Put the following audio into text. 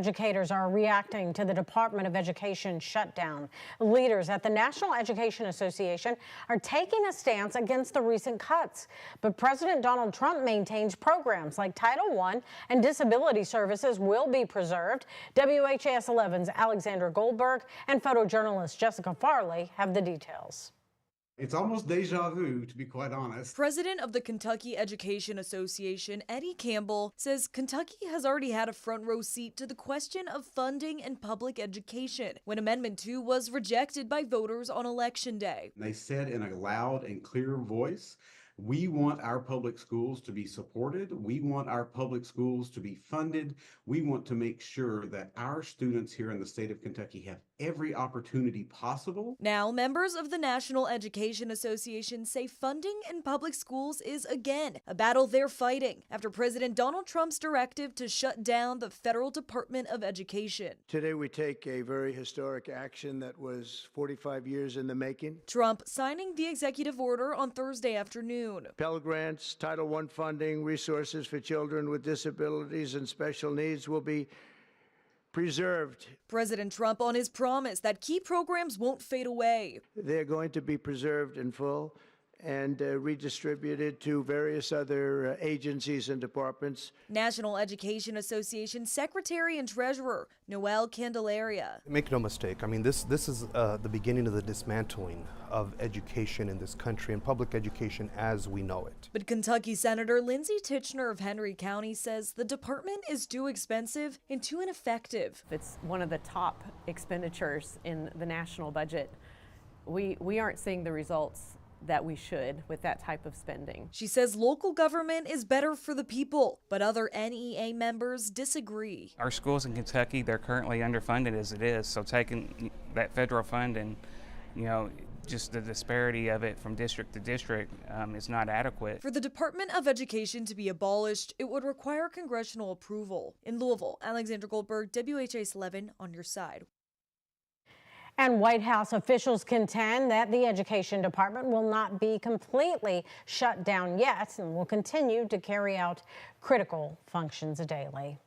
Educators are reacting to the Department of Education shutdown. Leaders at the National Education Association are taking a stance against the recent cuts. But President Donald Trump maintains programs like Title I and disability services will be preserved. WHAS 11's Alexandra Goldberg and photojournalist Jessica Farley have the details. It's almost deja vu, to be quite honest. President of the Kentucky Education Association, Eddie Campbell, says Kentucky has already had a front row seat to the question of funding and public education when Amendment 2 was rejected by voters on Election Day. They said in a loud and clear voice, we want our public schools to be supported. We want our public schools to be funded. We want to make sure that our students here in the state of Kentucky have every opportunity possible. Now, members of the National Education Association say funding in public schools is again a battle they're fighting after President Donald Trump's directive to shut down the Federal Department of Education. Today we take a very historic action that was 45 years in the making. Trump signing the executive order on Thursday afternoon. Pell Grants, Title I funding, resources for children with disabilities and special needs will be preserved. President Trump on his promise that key programs won't fade away. They're going to be preserved in full and redistributed to various other agencies and departments. National Education Association Secretary and Treasurer Noel Candelaria. Make no mistake, I mean, this is the beginning of the dismantling of education in this country and public education as we know it. But Kentucky Senator Lindsey Titchener of Henry County says the department is too expensive and too ineffective. It's one of the top expenditures in the national budget. We aren't seeing the results that we should with that type of spending. She says local government is better for the people, but other NEA members disagree. Our schools in Kentucky, they're currently underfunded as it is, so taking that federal fund and, just the disparity of it from district to district is not adequate. For the Department of Education to be abolished, it would require congressional approval. In Louisville, Alexandra Goldberg, WHAS 11 on your side. And White House officials contend that the Education Department will not be completely shut down yet and will continue to carry out critical functions daily.